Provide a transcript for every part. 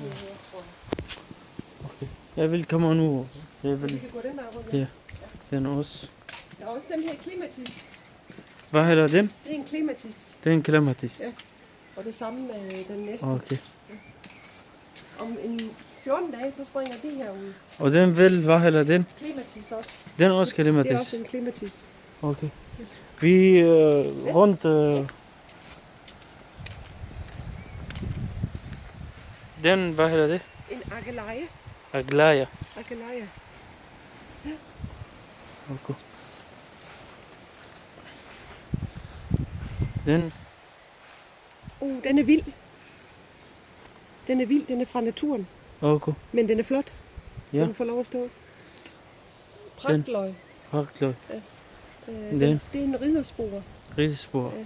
her, tror jeg. Okay. Jeg vil komme nu. Jeg Vi vil. kan gå den vej rundt. Ja. Den også. Der er også dem her klimatis. Hvad hedder den? Det er en klimatis. Det er en clematis. Ja. Og det samme med den næste. Okay. Om en 14 dage, så springer de her ud. Og den vil, hvad hedder den? Klimatis også. Den også Det er clematis. også en klimatis. Okay. Vi rundt. Den, hvad hedder det? En ageleje. Aglaya. Ageleje. Okay. Den. Den er vild. Den er vild, den er fra naturen. Okay. Men den er flot. Så Ja. den får lov at stå. Pragtløg. Pragtløg. Den. Det er en ridderspore. Ridespor. Ja.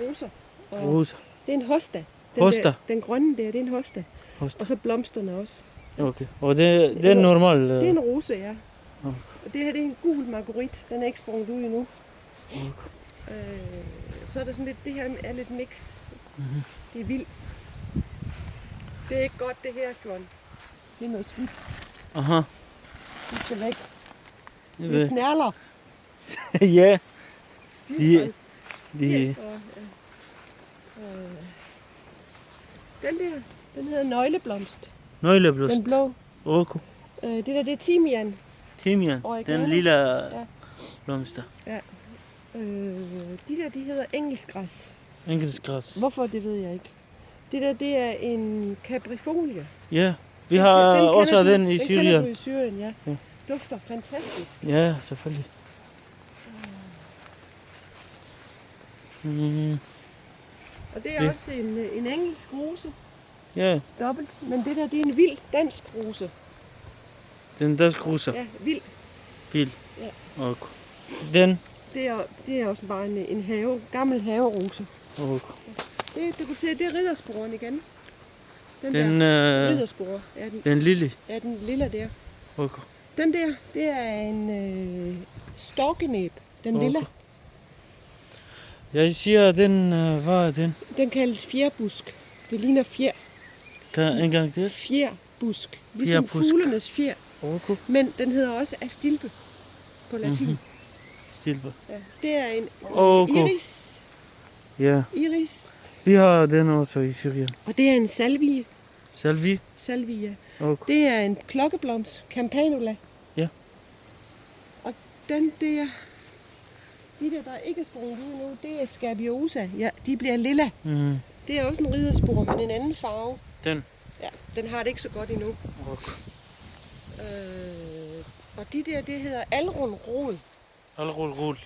Roser. Og Rosa. det er en hosta. Hosta. Den grønne der, det er en hosta. Hosta. Og så blomsterne også. Okay. Og det er normal. Det er en rose, ja. Okay. Og det her det er en gul marguerit. Den er ikke sprunget ud endnu. Okay. Så er der sådan lidt, det her er lidt mix. Mhm. Det er vildt. Det er ikke godt det her, John. Det er noget skidt. Aha. Det skal væk. Jeg Det er ved. snærler. Ja. Vildt. De. Den der, den hedder nøgleblomst. Nøgleblomst. Den blå. Okay. Det der, det er timian. Timian. Oregano. Den lille Ja. blomster. De der, de hedder engelskgræs. Engelskgræs. Hvorfor, det ved jeg ikke. Det der, det er en caprifolie. Ja. Vi Den har kender også du- den i Den kender Syrien. du i Syrien, ja. Ja. Dufter fantastisk. Ja, selvfølgelig. Mm, Og det er Ja. også en engelsk rose. ja, Dobbelt. Men det der, det er en vild dansk rose. den der skruser. Ja, vild. Bil. Ja. Okay. Den. Det er også bare en gammel haverose. Okay. Du kan se, det er riddersporen igen. Den Den, der ridderspore. Ja, den lille. den lille der. Okay. Den der, det er en storkenæb. Den Okay. lille. Jeg siger, den, hvad er den? Den kaldes fjerbusk. Det ligner fjer. Kan en gang til? Fjerbusk. Ligesom Fjerbusk. fuglenes fjer. Okay. Men den hedder også astilbe på latin. Mhm. Stilpe. Ja. Det er en Okay. iris. Ja. Iris. Vi har den også i Syrien. Og det er en salvie. Salvi. Salvia. Okay. Det er en klokkeblomst. Campanula. Ja. Og den der... De der ikke er sprunget ud nu, det er scabiosa. Ja, de bliver lilla. Mm. Det er også en ridderspor, men en anden farve. Den. Ja, den har det ikke så godt endnu. Okay. Og de der, det hedder alrunrod. Alrol.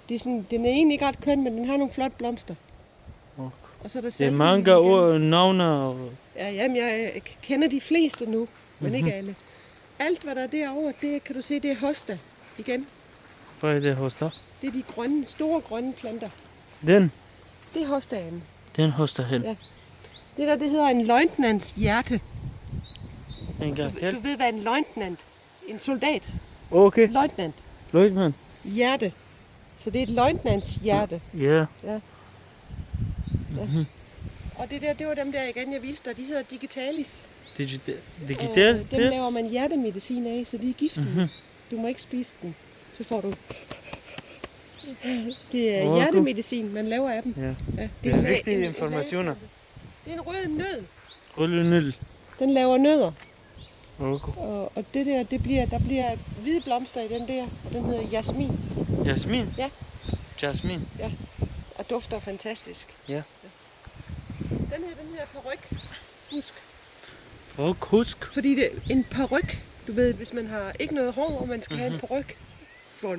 Det er sådan, den er egentlig ikke ret køn, men den har nogle flotte blomster. Okay. Og så er der Det er salvie mange igen. ord, navne og... Ja, jamen, jeg kender de fleste nu, men Mhm. ikke alle. Alt, hvad der er derovre, det kan du se, det er hosta igen. Hvad er det hos dig? Det er de grønne, store grønne planter. Den. Det er hostaen. Den hos dig hen. Ja. Det der, det hedder en løjtnants hjerte. En gang Du til. ved, hvad en løjtnant, en soldat, Okay. løjtnant, Løjtmand. hjerte. Så det er et løjtnants hjerte. Ja. Ja. Mhm. Og det der, det var dem der igen, jeg viste dig, de hedder digitalis. Digital. Dem laver man hjertemedicin af, så de er giftige. Mhm. Du må ikke spise den. Så får du... Det er Okay. hjertemedicin, man laver af dem. Ja. Ja, Det er en- vigtige en- informationer. Det er en rød nød. Rullenøl. Den laver nødder. Okay. Og det der, der bliver hvide blomster i den der. Og den hedder jasmin. Jasmin. Ja. Jasmin. Og dufter fantastisk. Ja. Den her paryk. Husk. Og husk. Fordi det er en paryk. Du ved, hvis man har ikke noget hår, og man skal have en paryk. For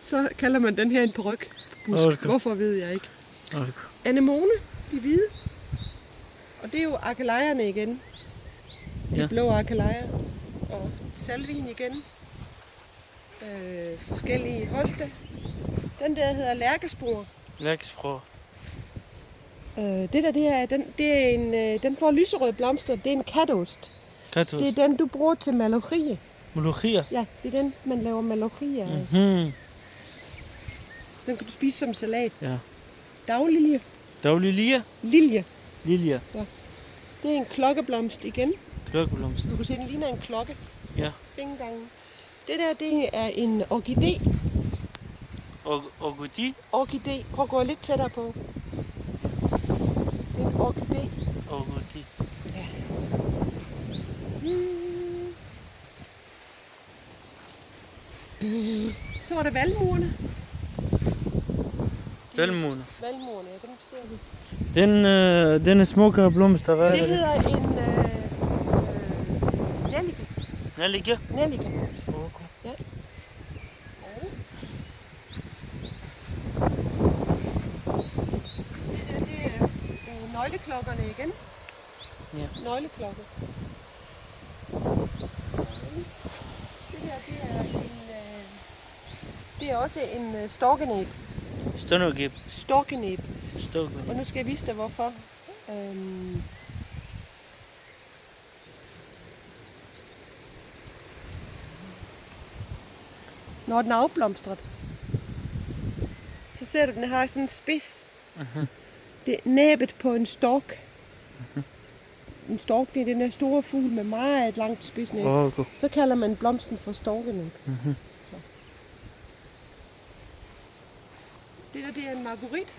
så kalder man den her en paryk. Okay. Hvorfor ved jeg ikke. Okay. Anemone, de hvide. Og det er jo akalejerne igen. De Ja. blå akalejer. Og salvin igen. Forskellige hoste. Den der hedder lærkespor. Lærkespor. Det der, den får lyserøde blomster. Det er en katost. Katos. Det er den, du bruger til malokrie. Molochia. Ja, det er den, man laver malokrie af. Mhm. Den kan du spise som salat. Ja. Daglilje. Daglilje. Lilje. Lilje. Det er en klokkeblomst igen. Klokkeblomst. Du kan se, den ligner en klokke. Ja. Ding dang. Det der, det er en orkidé. Orkidé. Orkidé. Prøv at gå lidt tættere på. Det er en orkidé. Orkidé. Så er der valmuerne. Valmuerne. Valmuerne, ja, dem ser vi. Den er smukke blomster. Hvad Det er det? hedder en nellike. Nellike. Nellike. Okay. Ja. Det er nøgleklokkerne igen. Ja. Nøgleklokke. Det der, det er også en storkenæb. Stønnegib. Storkenæb. Stokken. Og nu skal jeg vise dig hvorfor. Når den er afblomstret, så ser du, den har sådan en spids. Det er næbet på en stork. En stork, det er den der store fugl med meget langt spidsnæb. Okay. Så kalder man blomsten for storkenæb. Det der, det er en marguerit.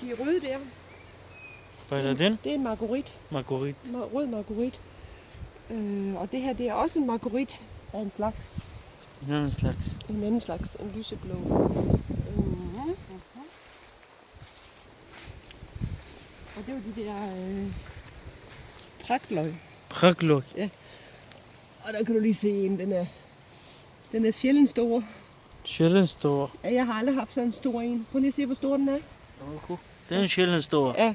De er røde der. Hvad er den? Det er en marguerit. Marguerite. Rød marguerit. Og det her, det er også en marguerit af en slags. En anden slags. En anden slags, en lyseblå. Og det var de der pragtløg. Praklok. Og der kan du lige se en, den er sjældent stor. Sjældent stor. Ja, jeg har aldrig haft sådan en stor en. Prøv lige at se, hvor stor den er. Okay. Den er sjældent stor. Ja.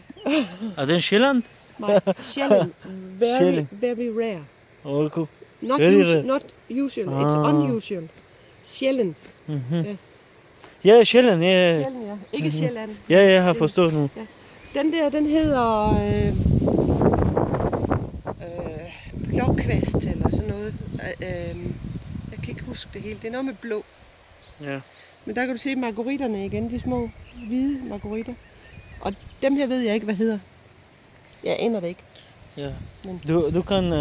Er den sjældent? Nej, sjældent. Very, Sjældent. very rare. Okay. Not, Very usual, rare. not usual, it's unusual. Sjældent. Ja, sjældent. Ja, Sjældent, ja. Ikke sjældent. ja, jeg har forstået nu. Den der, den hedder blåkvast eller sådan noget. Jeg kan ikke huske det hele. Det er noget med blå. Ja. Men der kan du se margueritterne igen, de små hvide marguritter. Og dem her ved jeg ikke, hvad hedder. Jeg aner det ikke. Ja. Men- Du kan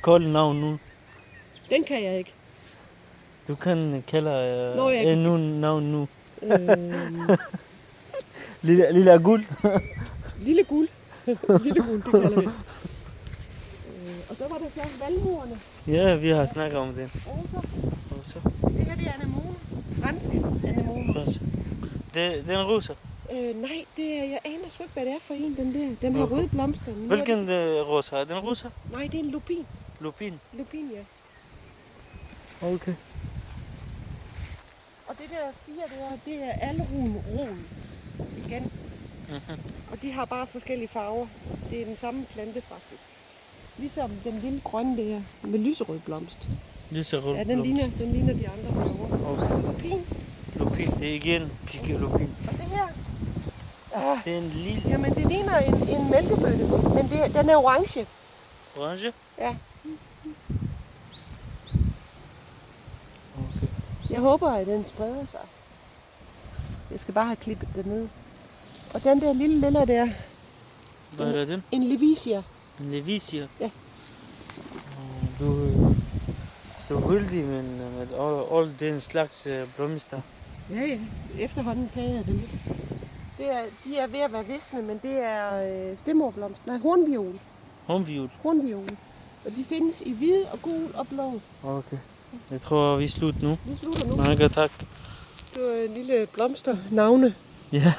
kolde navn nu. Den kan jeg ikke. Du kan kalde Nå, jeg kan- endnu navn nu. Øh, Lille guld. lille guld. Lille guld, det kalder vi. Og så var der så valmuerne. Ja, vi har snakket om det. Roser. Og så. Det her, det er anemone. Franske anemone. Også. Den er rosa. Nej, det er, jeg aner sgu ikke, hvad det er for en, den der. Den har røde blomster. Nu er Hvilken rosa? Er den rosa? det- Nej, det er en lupin. Lupin. Lupin, ja. Okay. Og det der fire der, det er alrun igen. Og de har bare forskellige farver. Det er den samme plante faktisk. Ligesom den lille grønne der med lyserød blomst. Lyserød Ja, blomst. den ligner de andre herovre. Okay. Lupin. Lupin. Det er igen pigge lupin. Og det her, Det er en lille jamen det ligner en mælkebøtte, men den er orange. orange. Ja. Okay. Jeg håber, at den spreder sig. Jeg skal bare have klippet den ned. Og den der lille lilla der, Hvad er den? en levisia. En levicia. Ja. Du er heldig med all den slags blomster. Ja, ja. Efterhånden kan jeg det lidt. De er ved at være visne, men det er stemmerblomst. Nej, hornviol. Håndviol. Hornviol. Og de findes i hvid og gul og blå. Okay. Jeg tror, vi er slut nu. Vi slutter nu. Mange tak. Det var en lille blomsternavne. Ja.